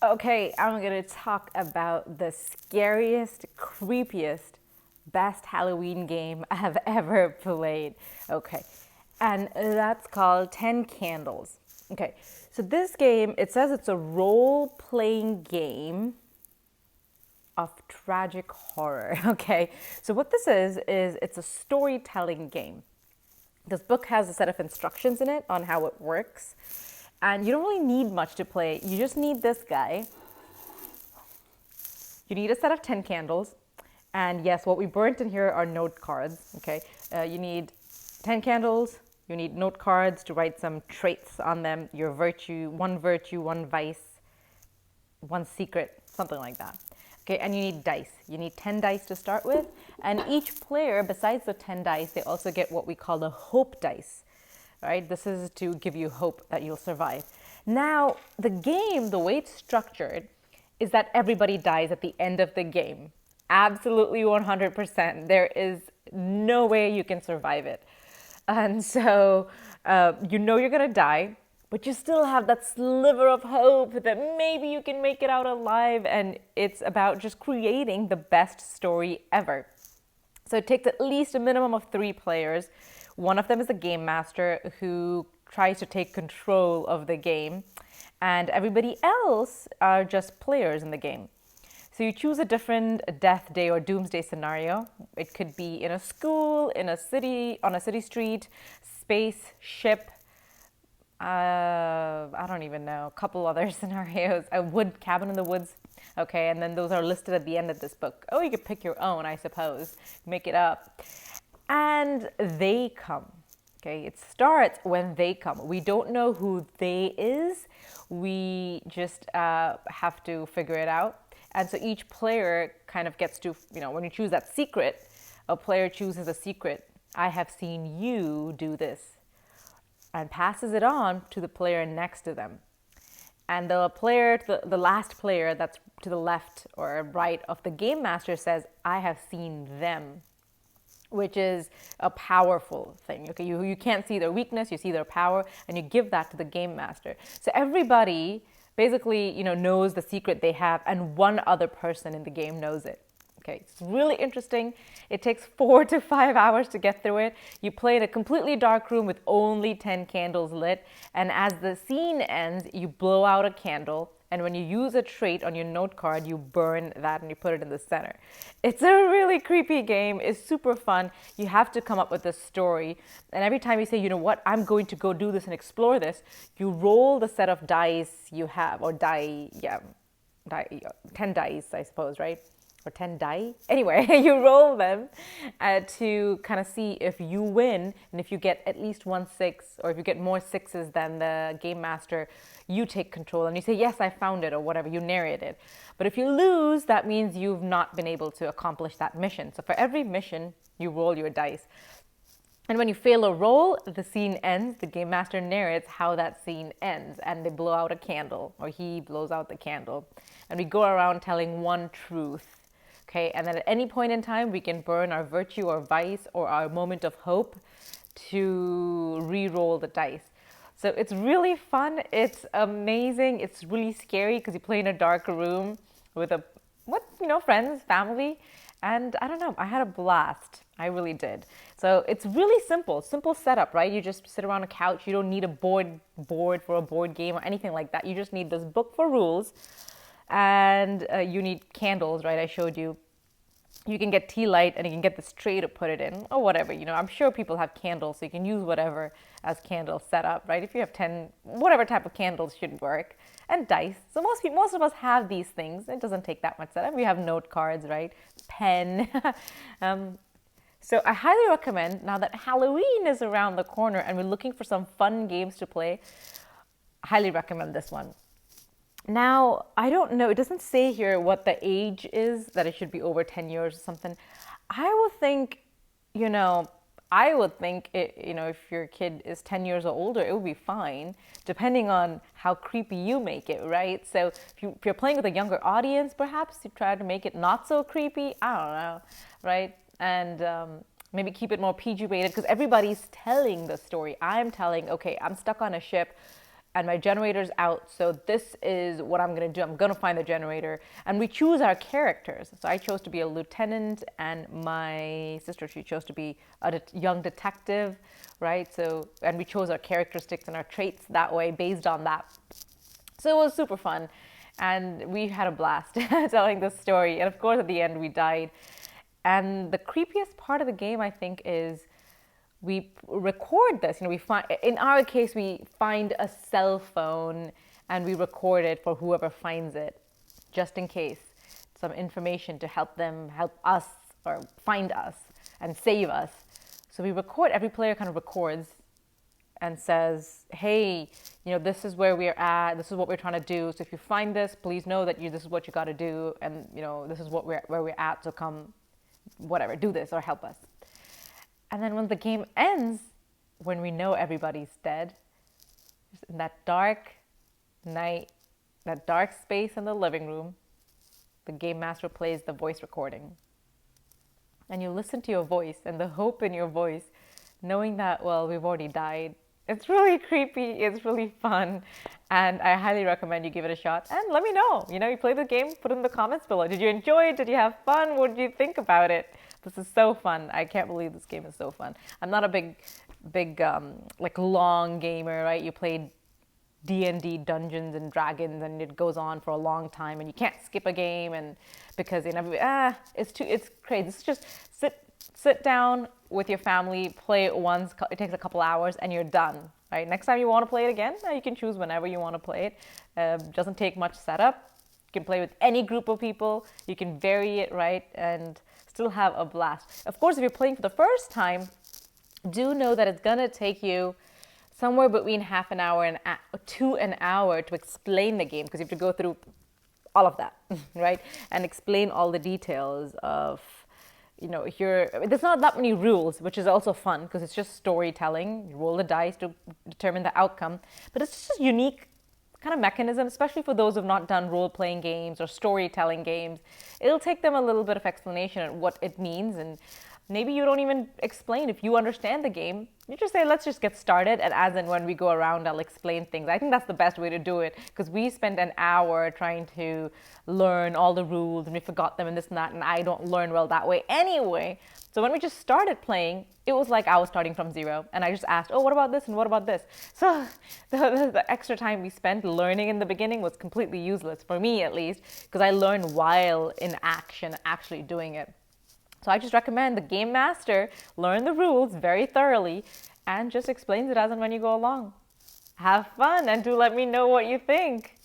Okay, I'm gonna talk about the scariest, creepiest, best Halloween game I have ever played. Okay, and that's called 10 Candles. Okay, so this game, it says it's a role-playing game of tragic horror. Okay, so what this is it's a storytelling game. This book has a set of instructions in it on how it works. And you don't really need much to play. You just need this guy. You need a set of 10 candles. And yes, what we burnt in here are note cards, okay? You need 10 candles. You need note cards to write some traits on them. Your virtue, one vice, one secret, something like that. Okay, and you need dice. You need 10 dice to start with. And each player, besides the 10 dice, they also get what we call the hope dice. Right? This is to give you hope that you'll survive. Now, the game, the way it's structured, is that everybody dies at the end of the game. Absolutely 100%. There is no way you can survive it. And so you know you're going to die, but you still have that sliver of hope that maybe you can make it out alive. And it's about just creating the best story ever. So it takes at least a minimum of 3 players. One of them is a game master who tries to take control of the game, and everybody else are just players in the game. So you choose a different death day or doomsday scenario. It could be in a school, in a city, on a city street, space, ship, I don't even know, a couple other scenarios, a wood cabin in the woods. Okay, and then those are listed at the end of this book. Oh, you could pick your own, I suppose, make it up. And they come. Okay, it starts when they come. We don't know who they is. We just have to figure it out. And so each player kind of gets to, when you choose that secret, a player chooses a secret. I have seen you do this, and passes it on to the player next to them. And the last player that's to the left or right of the game master says, I have seen them, which is a powerful thing. Okay, you can't see their weakness, you see their power, and you give that to the game master. So everybody basically, knows the secret they have, and one other person in the game knows it. Okay, it's really interesting. It takes 4 to 5 hours to get through it. You play in a completely dark room with only 10 candles lit, and as the scene ends, you blow out a candle, and when you use a trait on your note card, you burn that and you put it in the center. It's a really creepy game. It's super fun. You have to come up with a story, and every time you say, you know what, I'm going to go do this and explore this, you roll the set of dice you have, or 10 dice, I suppose, right? Or 10 die. Anyway, you roll them to kind of see if you win, and if you get at least 1 6, or if you get more 6s than the game master, you take control and you say, yes, I found it, or whatever, you narrate it. But if you lose, that means you've not been able to accomplish that mission. So for every mission, you roll your dice. And when you fail a roll, the scene ends. The game master narrates how that scene ends, and they blow out a candle, or he blows out the candle. And we go around telling one truth. Okay, and then at any point in time, we can burn our virtue or vice or our moment of hope to re-roll the dice. So it's really fun. It's amazing. It's really scary because you play in a dark room with friends, family. And I don't know, I had a blast. I really did. So it's really simple setup, right? You just sit around a couch. You don't need a board for a board game or anything like that. You just need this book for rules. And you need candles, right? I showed you. You can get tea light, and you can get this tray to put it in, or whatever. I'm sure people have candles, so you can use whatever as candle setup, right? If you have 10, whatever type of candles should work, and dice. So most of us have these things. It doesn't take that much setup. We have note cards, right? Pen. So I highly recommend, now that Halloween is around the corner and we're looking for some fun games to play, I highly recommend this one. Now, I don't know, it doesn't say here what the age is, that it should be over 10 years or something. I would think, if your kid is 10 years or older, it would be fine, depending on how creepy you make it, right? So if you're playing with a younger audience, perhaps you try to make it not so creepy, I don't know, right? And maybe keep it more PG rated, because everybody's telling the story. I'm telling, okay, I'm stuck on a ship. and my generator's out. So this is what I'm going to do. I'm going to find the generator. And we choose our characters. So I chose to be a lieutenant, and my sister, she chose to be a young detective, right? So, and we chose our characteristics and our traits that way based on that. So it was super fun. And we had a blast telling this story. And of course, at the end, we died. And the creepiest part of the game, I think, is we record this. We find, in our case, we find a cell phone and we record it for whoever finds it, just in case, some information to help them help us or find us and save us. So we record, every player kind of records and says, hey, this is where we're at, this is what we're trying to do. So if you find this, please know that this is what you got to do, and this is where we're at, so come, whatever, do this or help us. And then when the game ends, when we know everybody's dead, in that dark night, that dark space in the living room, the game master plays the voice recording. And you listen to your voice and the hope in your voice, knowing that, well, we've already died. It's really creepy. It's really fun. And I highly recommend you give it a shot. And let me know. You play the game, put it in the comments below. Did you enjoy it? Did you have fun? What did you think about it? This is so fun. I can't believe this game is so fun. I'm not a big, like long gamer, right? You played D&D Dungeons and Dragons, and it goes on for a long time, and you can't skip a game, and because it's crazy. It's just sit down with your family, play it once. It takes a couple hours, and you're done. Right? Next time you want to play it again, you can choose whenever you want to play it. Doesn't take much setup. You can play with any group of people. You can vary it, right, and still have a blast. Of course, if you're playing for the first time, do know that it's gonna take you somewhere between half an hour to an hour to explain the game, because you have to go through all of that, right? And explain all the details of, there's not that many rules, which is also fun because it's just storytelling. You roll the dice to determine the outcome, but it's just a unique kind of mechanism, especially for those who've not done role-playing games or storytelling games. It'll take them a little bit of explanation on what it means, and maybe you don't even explain. If you understand the game, you just say, let's just get started, and as and when we go around, I'll explain things. I think that's the best way to do it, because we spent an hour trying to learn all the rules, and we forgot them and this and that, and I don't learn well that way anyway. So when we just started playing, it was like I was starting from zero, and I just asked, oh, what about this and what about this? So the extra time we spent learning in the beginning was completely useless, for me at least, because I learned while in action, actually doing it. So I just recommend the game master learn the rules very thoroughly and just explains it as and when you go along. Have fun, and do let me know what you think.